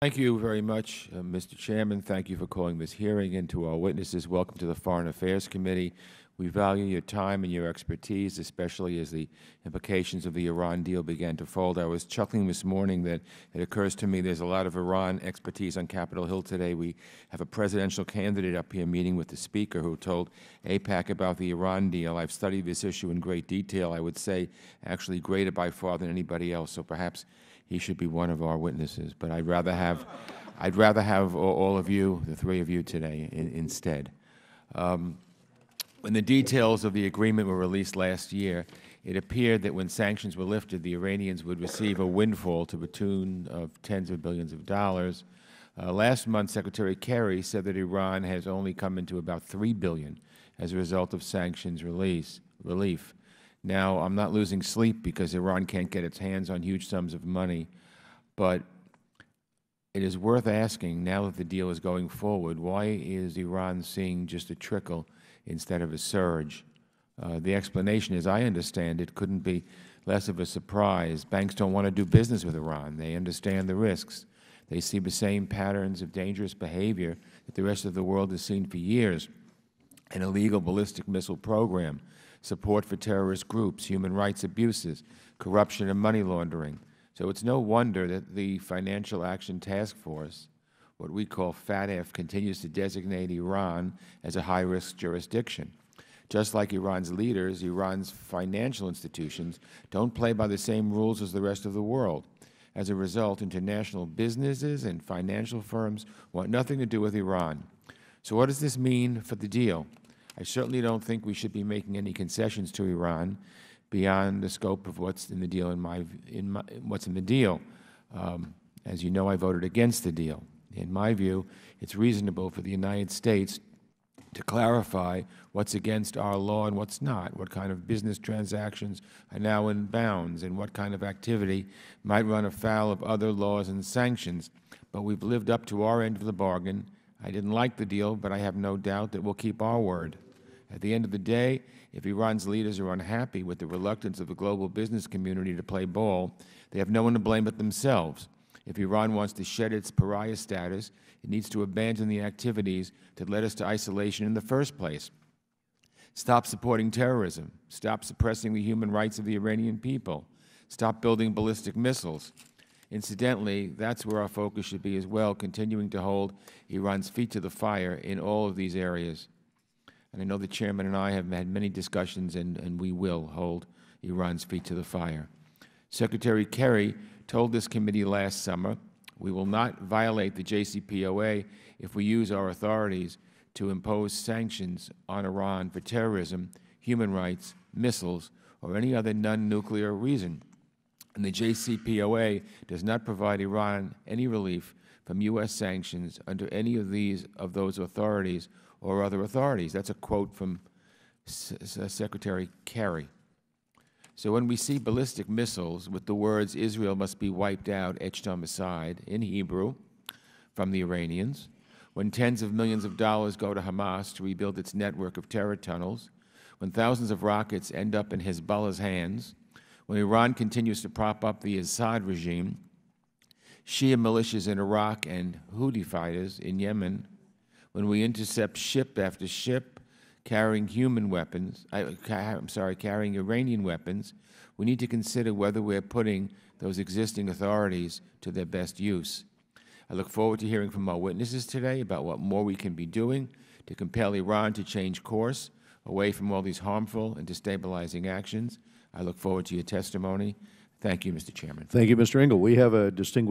Thank you very much, Mr. Chairman. Thank you for calling this hearing, and to our witnesses, welcome to the Foreign Affairs Committee. We value your time and your expertise, especially as the implications of the Iran deal began to fold. I was chuckling this morning that it occurs to me there's a lot of Iran expertise on Capitol Hill today. We have a presidential candidate up here meeting with the Speaker who told AIPAC about the Iran deal. I've studied this issue in great detail. I would say actually greater by far than anybody else, so perhaps he should be one of our witnesses. But I'd rather have all of you, the three of you today, instead. When the details of the agreement were released last year, it appeared that when sanctions were lifted, the Iranians would receive a windfall to the tune of tens of billions of dollars. Last month, Secretary Kerry said that Iran has only come into about $3 billion as a result of sanctions relief. Now, I'm not losing sleep because Iran can't get its hands on huge sums of money, but it is worth asking, now that the deal is going forward, why is Iran seeing just a trickle instead of a surge? The explanation, as I understand it, couldn't be less of a surprise. Banks don't want to do business with Iran. They understand the risks. They see the same patterns of dangerous behavior that the rest of the world has seen for years: an illegal ballistic missile program, support for terrorist groups, human rights abuses, corruption and money laundering. So it's no wonder that the Financial Action Task Force, what we call FATF, continues to designate Iran as a high-risk jurisdiction. Just like Iran's leaders, Iran's financial institutions don't play by the same rules as the rest of the world. As a result, international businesses and financial firms want nothing to do with Iran. So what does this mean for the deal? I certainly don't think we should be making any concessions to Iran beyond the scope of what's in the deal. What's in the deal. As you know, I voted against the deal. In my view, it's reasonable for the United States to clarify what's against our law and what's not, what kind of business transactions are now in bounds, and what kind of activity might run afoul of other laws and sanctions. But we've lived up to our end of the bargain. I didn't like the deal, but I have no doubt that we'll keep our word. At the end of the day, if Iran's leaders are unhappy with the reluctance of the global business community to play ball, they have no one to blame but themselves. If Iran wants to shed its pariah status, it needs to abandon the activities that led us to isolation in the first place. Stop supporting terrorism. Stop suppressing the human rights of the Iranian people. Stop building ballistic missiles. Incidentally, that's where our focus should be as well, continuing to hold Iran's feet to the fire in all of these areas. And I know the Chairman and I have had many discussions, and we will hold Iran's feet to the fire. Secretary Kerry told this committee last summer, we will not violate the JCPOA if we use our authorities to impose sanctions on Iran for terrorism, human rights, missiles, or any other non-nuclear reason. And the JCPOA does not provide Iran any relief from U.S. sanctions under any of those authorities or other authorities. That's a quote from Secretary Kerry. So when we see ballistic missiles with the words "Israel must be wiped out" etched on the side in Hebrew from the Iranians, when tens of millions of dollars go to Hamas to rebuild its network of terror tunnels, when thousands of rockets end up in Hezbollah's hands, when Iran continues to prop up the Assad regime, Shia militias in Iraq and Houthi fighters in Yemen, when we intercept ship after ship carrying carrying Iranian weapons, we need to consider whether we're putting those existing authorities to their best use. I look forward to hearing from our witnesses today about what more we can be doing to compel Iran to change course away from all these harmful and destabilizing actions. I look forward to your testimony. Thank you, Mr. Chairman. Thank you, Mr. Engel. We have a distinguished